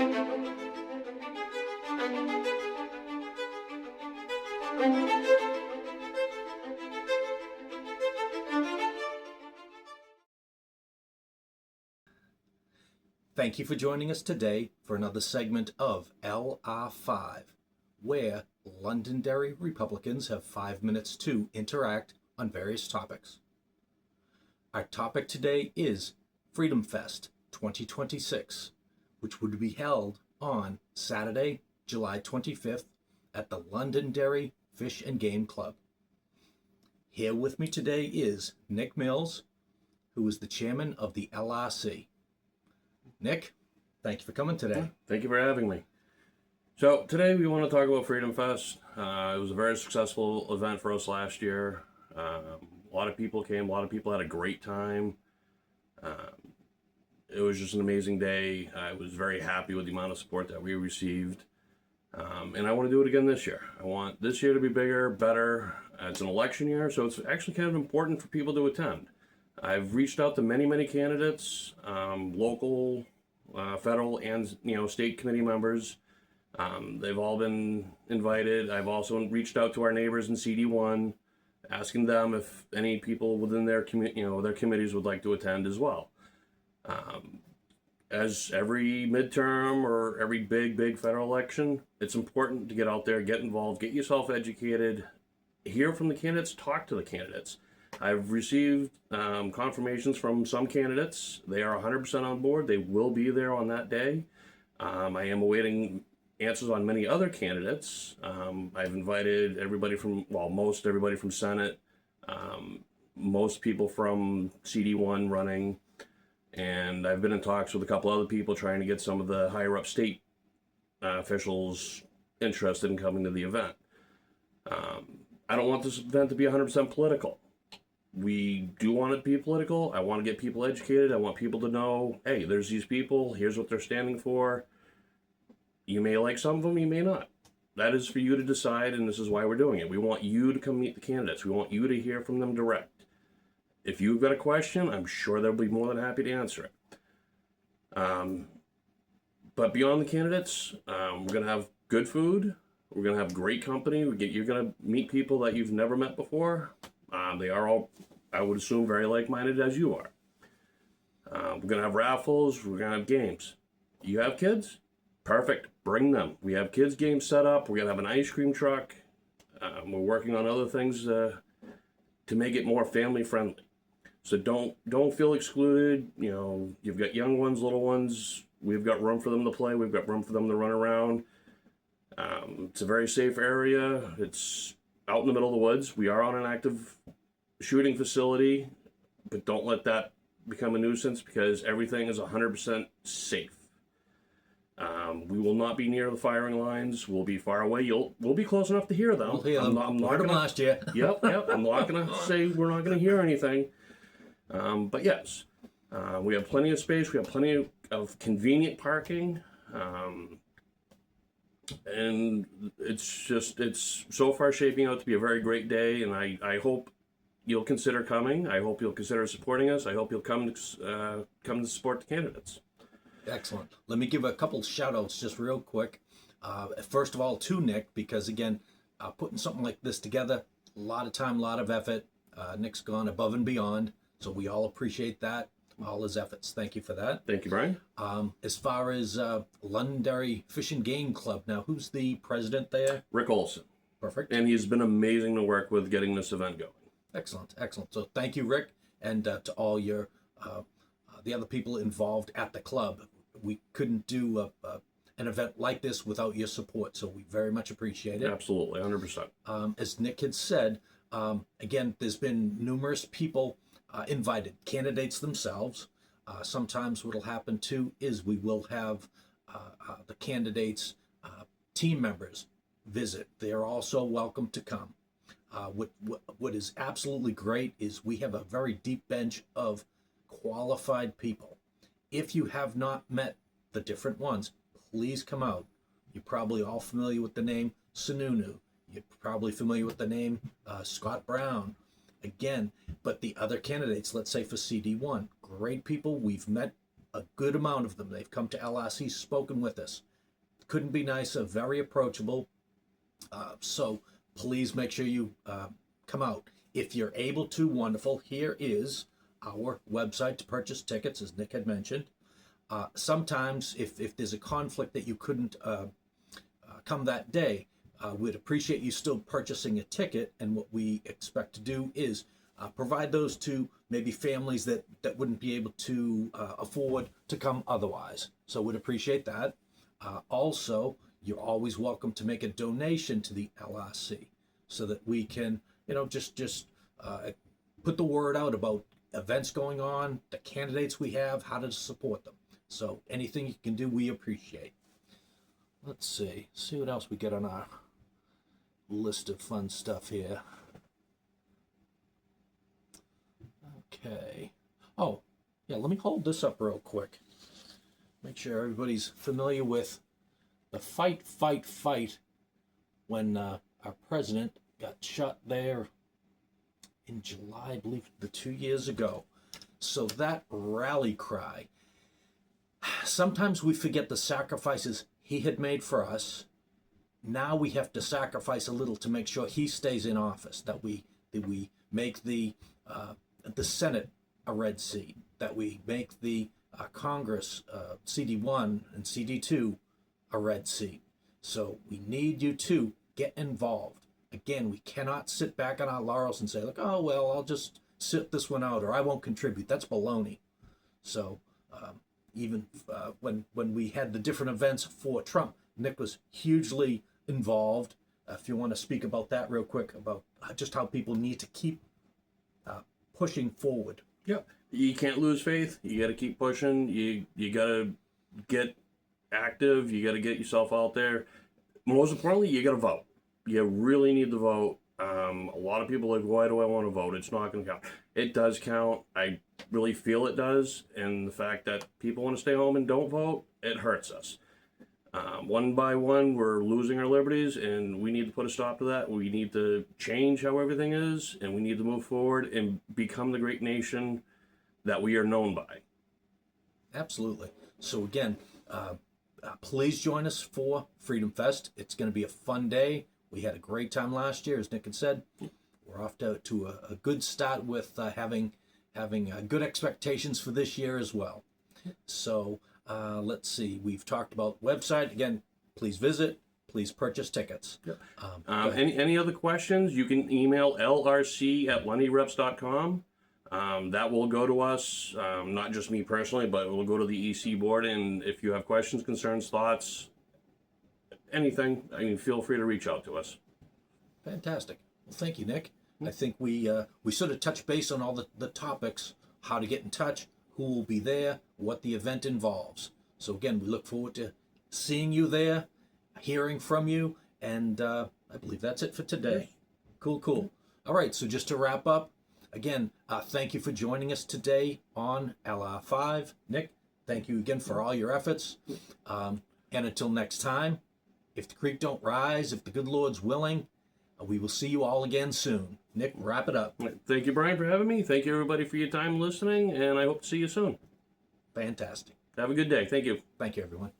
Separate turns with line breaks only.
Thank you for joining us today for another segment of LR5, where Londonderry Republicans have 5 minutes to interact on various topics. Our topic today is Freedom Fest 2026, which would be held on Saturday, July 25th at the Londonderry Fish and Game Club. Here with me today is Nick Mills, who is the chairman of the LRC. Nick, thank you for coming today.
Thank you for having me. So today we want to talk about Freedom Fest. It was a very successful event for us last year. A lot of people came. A lot of people had a great time. It was just an amazing day. I was very happy with the amount of support that we received. And I want to do it again this year. I want this year to be bigger, better. It's an election year, so it's actually kind of important for people to attend. I've reached out to many candidates, local, federal, and state committee members. They've all been invited. I've also reached out to our neighbors in CD1, asking them if any people within their their committees would like to attend as well. As every midterm or every big federal election, it's important to get out there, get involved, get yourself educated, hear from the candidates, talk to the candidates. I've received confirmations from some candidates. They are 100% on board. They will be there on that day. I am awaiting answers on many other candidates. I've invited most everybody from Senate, most people from CD1 running, and I've been in talks with a couple other people trying to get some of the higher up state officials interested in coming to the event. I don't want this event to be 100% political. We do want it to be political. I want to get people educated. I want people to know, hey, there's these people. Here's what they're standing for. You may like some of them, you may not. That is for you to decide, and this is why we're doing it. We want you to come meet the candidates. We want you to hear from them direct. If you've got a question, I'm sure they'll be more than happy to answer it. But beyond the candidates, we're going to have good food. We're going to have great company. You're going to meet people that you've never met before. They are all, I would assume, very like-minded as you are. We're going to have raffles. We're going to have games. You have kids? Perfect. Bring them. We have kids' games set up. We're going to have an ice cream truck. We're working on other things to make it more family-friendly. So don't feel excluded. You've got young ones, little ones. We've got room for them to play. We've got room for them to run around. It's a very safe area. It's out in the middle of the woods. We are on an active shooting facility, but don't let that become a nuisance because everything is 100% safe. We will not be near the firing lines. We'll be far away. We'll be close enough to hear them.
We'll hear them.
I'm not
Heard them
gonna,
last year.
Yep. I'm not going to say we're not going to hear anything. But yes, we have plenty of space. We have plenty of convenient parking. And it's so far shaping out to be a very great day, and I hope you'll consider coming. I hope you'll consider supporting us. I hope you'll come to support the candidates.
Excellent. Let me give a couple shout outs just real quick. First of all, to Nick, because again, putting something like this together, a lot of time, a lot of effort. Nick's gone above and beyond, so we all appreciate that. All his efforts. Thank you for that.
Thank you, Brian.
As far as Londonderry Fish and Game Club, now who's the president there?
Rick Olson.
Perfect.
And he's been amazing to work with getting this event going.
Excellent. So thank you, Rick, and to all your the other people involved at the club. We couldn't do an event like this without your support, so we very much appreciate it.
Absolutely, 100%.
As Nick had said, again, there's been numerous people invited, candidates themselves. Sometimes what'll happen too is we will have the candidates' team members visit. They're also welcome to come. What is absolutely great is we have a very deep bench of qualified people. If you have not met the different ones, please come out. You're probably all familiar with the name Sununu. You're probably familiar with the name Scott Brown. Again, but the other candidates, let's say for CD1, great people. We've met a good amount of them. They've come to LRC, spoken with us. Couldn't be nicer, very approachable. So please make sure you come out. If you're able to, wonderful. Here is our website to purchase tickets, as Nick had mentioned. Sometimes if there's a conflict that you couldn't come that day, we'd appreciate you still purchasing a ticket. And what we expect to do is provide those to maybe families that wouldn't be able to afford to come otherwise. So we'd appreciate that. Also, you're always welcome to make a donation to the LRC so that we can, just put the word out about events going on, the candidates we have, how to support them. So anything you can do, we appreciate. Let's see what else we get on our list of fun stuff here. Okay. Oh, yeah, let me hold this up real quick. Make sure everybody's familiar with the fight when our president got shot there in July, I believe, 2 years ago. So that rally cry, sometimes we forget the sacrifices he had made for us. Now we have to sacrifice a little to make sure he stays in office, that we make the Senate a red seat, that we make the Congress, CD1 and CD2, a red seat. So we need you to get involved. Again, we cannot sit back on our laurels and say, like, oh, well, I'll just sit this one out, or I won't contribute. That's baloney. So even when we had the different events for Trump, Nick was hugely involved. If you want to speak about that real quick, about just how people need to keep pushing forward.
Yeah, you can't lose faith. You got to keep pushing. You got to get active. You got to get yourself out there. Most importantly, you got to vote. You really need to vote. A lot of people are like, why do I want to vote? It's not going to count. It does count. I really feel it does. And the fact that people want to stay home and don't vote, it hurts us. One by one, we're losing our liberties, and we need to put a stop to that. We need to change how everything is, and we need to move forward and become the great nation that we are known by.
Absolutely. So again, please join us for Freedom Fest. It's going to be a fun day. We had a great time last year, as Nick had said. We're off to a good start with having good expectations for this year as well. So let's see. We've talked about website. Again, please visit. Please purchase tickets.
Yep. Any other questions, you can email lrc@lennyreps.com. That will go to us, not just me personally, but it will go to the EC board. And if you have questions, concerns, thoughts, anything, feel free to reach out to us.
Fantastic. Well, thank you, Nick. I think we sort of touched base on all the topics, how to get in touch, who will be there, what the event involves. So again, we look forward to seeing you there, hearing from you, and I believe that's it for today. Cool. All right, so just to wrap up, again, thank you for joining us today on LR5. Nick, thank you again for all your efforts. And until next time, if the creek don't rise, if the good Lord's willing, we will see you all again soon. Nick, wrap it up.
Thank you, Brian, for having me. Thank you, everybody, for your time listening, and I hope to see you soon.
Fantastic.
Have a good day. Thank you.
Thank you, everyone.